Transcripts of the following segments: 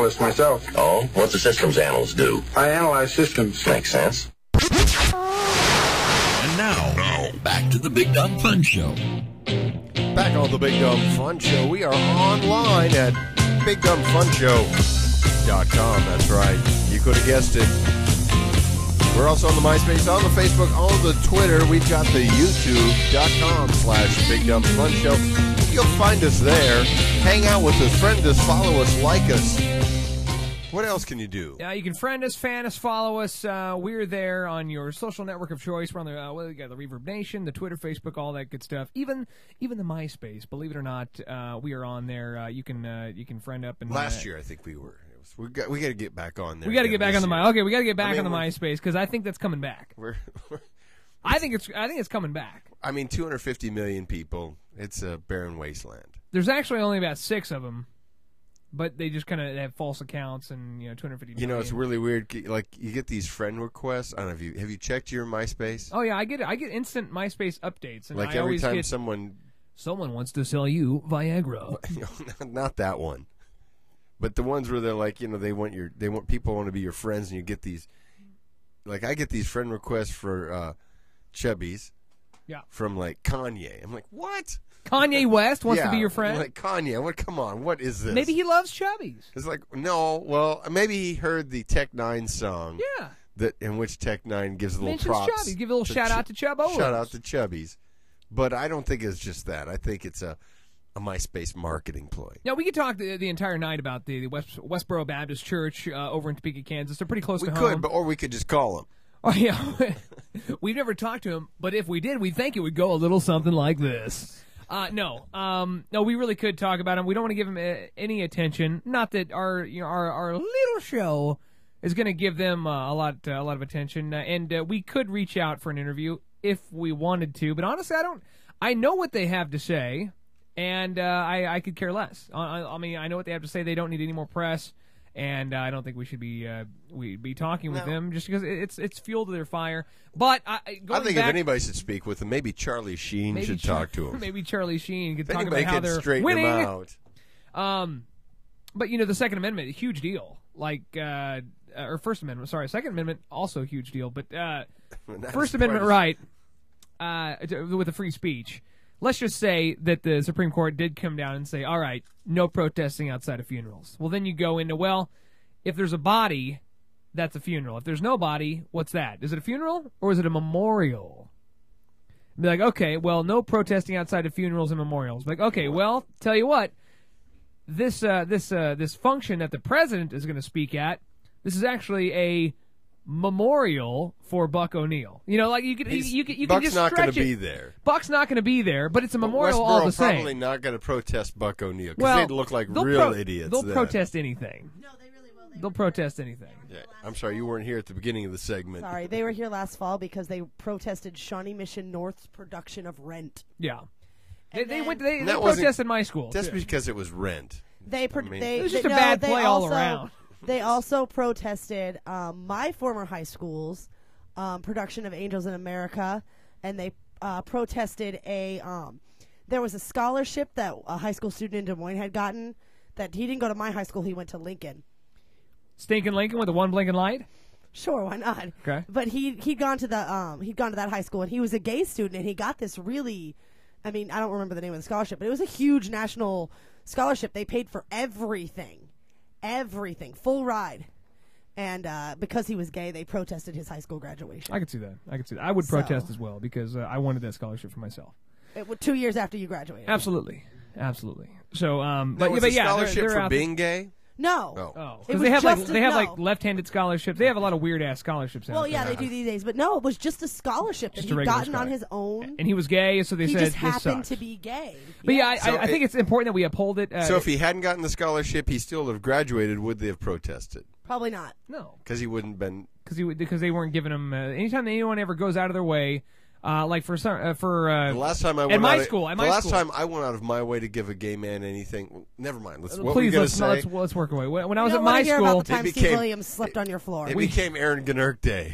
analyst myself. Oh? What's a systems analyst do? I analyze systems. Makes sense. And now, back to the Big Dumb Fun Show. Back on the Big Dumb Fun Show. We are online at BigDumbFunShow.com. That's right. You could have guessed it. We're also on the MySpace, on the Facebook, on the Twitter. We've got the YouTube.com/BigDumbFunShow. You'll find us there. Hang out with us, friend us, follow us, like us. What else can you do? You can friend us, fan us, follow us. We're there on your social network of choice. We're on the we got the Reverb Nation, the Twitter, Facebook, all that good stuff. Even the MySpace. Believe it or not, we are on there. You can friend up. And last year, I think we were. We got to get back on there. We got to get back on the MySpace. Okay, we got to get back on the MySpace because I think that's coming back. I think it's coming back. I mean, 250 million people. It's a barren wasteland. There's actually only about 6 of them. But they just kind of have false accounts and 250 million. You know, it's really weird. Like you get these friend requests. I don't know if have you checked your MySpace? Oh yeah, I get instant MySpace updates. And like I every time get, someone wants to sell you Viagra. Not that one, but the ones where they're like, people want to be your friends, and you get these. Like I get these friend requests for chubbies. Yeah. From like Kanye. I'm like, what? Kanye West wants to be your friend? Like, Kanye, come on, what is this? Maybe he loves chubbies. It's like, no, well, maybe he heard the Tech Nine song. Yeah. In which Tech Nine gives a little mentions props. Chubbies. Give a little shout out to Chubbos. Shout out to Chubbies. But I don't think it's just that. I think it's a MySpace marketing ploy. Now, we could talk the entire night about the Westboro Baptist Church over in Topeka, Kansas. They're pretty close to home. We could, or we could just call them. Oh, yeah. We've never talked to him, but if we did, we think it would go a little something like this. No, we really could talk about him. We don't want to give him any attention. Not that our little show is going to give them a lot of attention. And we could reach out for an interview if we wanted to. But honestly, I know what they have to say, and I could care less. I mean, I know what they have to say. They don't need any more press. And I don't think we should be talking with them just because it's fuel to their fire. But I think if anybody should speak with them, maybe Charlie Sheen should talk to him. Maybe Charlie Sheen could if talk about how they're winning. Him out. But the Second Amendment, a huge deal. Like or First Amendment, sorry, Second Amendment also a huge deal. But First Amendment right with the free speech. Let's just say that the Supreme Court did come down and say, all right, no protesting outside of funerals. Well, then you go into, if there's a body, that's a funeral. If there's no body, what's that? Is it a funeral or is it a memorial? Be like, okay, well, no protesting outside of funerals and memorials. Like, okay, well, tell you what, this function that the president is going to speak at, this is actually a memorial for Buck O'Neil. You can Buck's just not going stretch to it. be there. Buck's not going to be there, but it's a memorial Westboro all the same. Probably not going to protest Buck O'Neil because they'd look like real idiots. They'll protest anything. No, they really will. They'll protest anything. Yeah. I'm sorry, you weren't here at the beginning of the segment. Sorry, they were here last fall because they protested Shawnee Mission North's production of Rent. Yeah. They then- protested my school. That's too. because it was Rent. It was just a bad play all around. They also protested my former high school's production of Angels in America, and they protested there was a scholarship that a high school student in Des Moines had gotten that he didn't go to my high school, he went to Lincoln. Stinking Lincoln with the one blinking light? Sure, why not? Okay. But he'd gone to that high school, and he was a gay student, and he got this really, I don't remember the name of the scholarship, but it was a huge national scholarship. They paid for everything, full ride. And because he was gay, they protested his high school graduation. I could see that. I would protest as well because I wanted that scholarship for myself. 2 years after you graduated. Absolutely. So, scholarship they're for being gay? No. Oh, because they have left-handed scholarships. They have a lot of weird-ass scholarships. Well, yeah, they do these days, but no, it was just a scholarship that he'd gotten on his own. And he was gay, so they said he just this happened sucks. to be gay. But I think it's important that we uphold it. So if he hadn't gotten the scholarship, he still would have graduated. Would they have protested? Probably not. No, because he wouldn't been. Because they weren't giving him. Anytime anyone ever goes out of their way. The last time I went at my school, last time I went out of my way to give a gay man anything. Well, never mind. What were you let's work away. When I was at my school, about the time Steve Williams slept on your floor. It became Aaron Gnerk Day.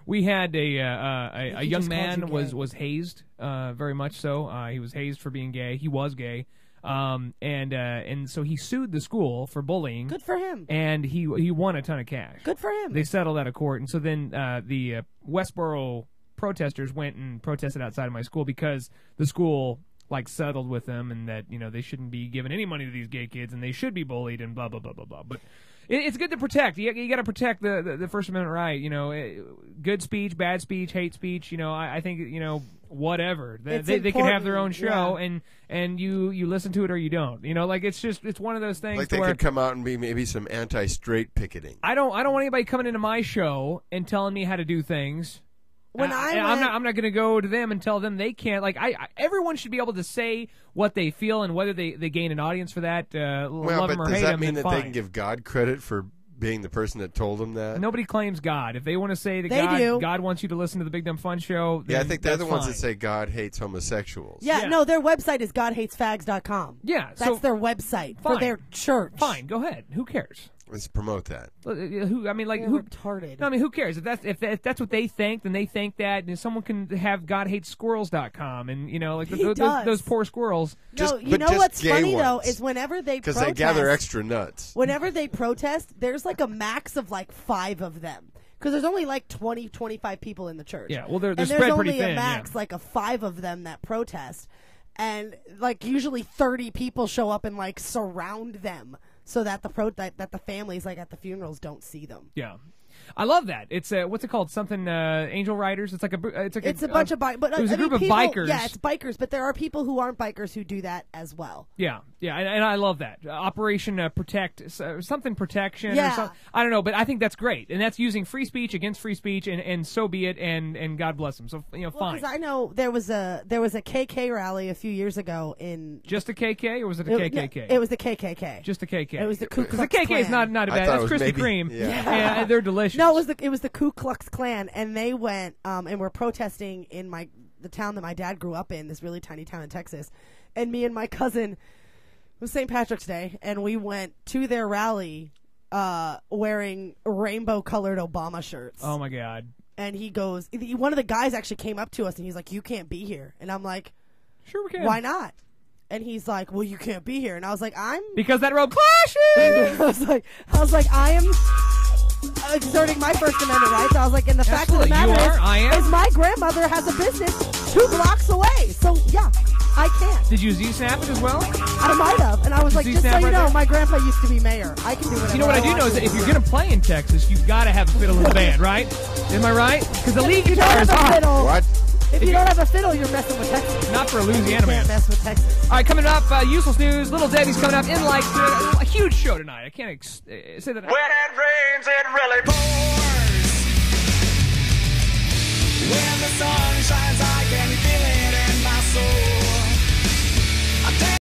We had a young man was hazed, very much so. He was hazed for being gay. He was gay. And so he sued the school for bullying. Good for him. And he won a ton of cash. Good for him. They settled out of court, and so then the Westboro protesters went and protested outside of my school because the school settled with them, and that they shouldn't be giving any money to these gay kids, and they should be bullied, and blah blah blah blah blah. But it's good to protect. You got to protect the First Amendment right. Good speech, bad speech, hate speech. I think whatever they can have their own show, and you listen to it or you don't. It's one of those things. Like they could come out and be maybe some anti-straight picketing. I don't want anybody coming into my show and telling me how to do things. I'm not going to go to them and tell them they can't. Everyone should be able to say what they feel, and whether they gain an audience for that, love them or hate them. Does that mean that fine. they can give God credit for being the person that told them that? Nobody claims God. If they want to say that God wants you to listen to the Big Dumb Fun Show, I think they're the ones fine. that say God hates homosexuals. Yeah, no, their website is godhatesfags.com. Yeah, that's their website for their church. Fine, go ahead. Who cares? Let's promote that. Who retarded? No, who cares? If that's what they think, then they think that. And someone can have godhatesquirrels.com, and those poor squirrels. No, what's funny though is whenever they because they gather extra nuts. Whenever they protest, there's a max of 5 of them. Because there's only 20, 25 people in the church. Yeah, well, they're and spread there's pretty only thin, a max of 5 of them that protest, and usually 30 people show up and surround them. So that the families at the funerals don't see them. Yeah, I love that. It's what's it called? Something Angel Riders. It's a bunch of bikers. But it was a group of bikers. Yeah, it's bikers. But there are people who aren't bikers who do that as well. Yeah, and I love that Operation Protect something protection. Yeah. Or something. I don't know, but I think that's great, and that's using free speech against free speech, and so be it, and God bless them. So fine. Because I know there was a KK rally a few years ago in just a KK, or was it a KKK? Yeah, it was the KKK. Just a KK. It was the Ku Klux Klan. The KK is not a bad. That's Krispy Kreme. Yeah, they're delicious. No, it was the Ku Klux Klan, and they went and were protesting in the town that my dad grew up in, this really tiny town in Texas, and me and my cousin, it was St. Patrick's Day, and we went to their rally wearing rainbow-colored Obama shirts. Oh my God! And he goes, one of the guys actually came up to us, and he's like, "You can't be here," and I'm like, "Sure we can." Why not? And he's like, "Well, you can't be here," and I was like, because that road clashes." I was like, I am exerting my First Amendment rights. I was like, and the fact of the matter is my grandmother has a business 2 blocks away. So, yeah, I can. Did you Z-Snap it as well? I might have. And I was like, just so you know, my grandpa used to be mayor. I can do whatever You know what I do know is that if you're going to play in Texas, you've got to have a fiddle in the band, right? Am I right? Because the lead guitar is hot. What? If you don't have a fiddle, you're messing with Texas. Not for a Louisiana man. You can't mess with Texas. All right, coming up, useless news. Little Debbie's coming up in a huge show tonight. I can't say that. When it rains, it really pours. When the sun shines, I can feel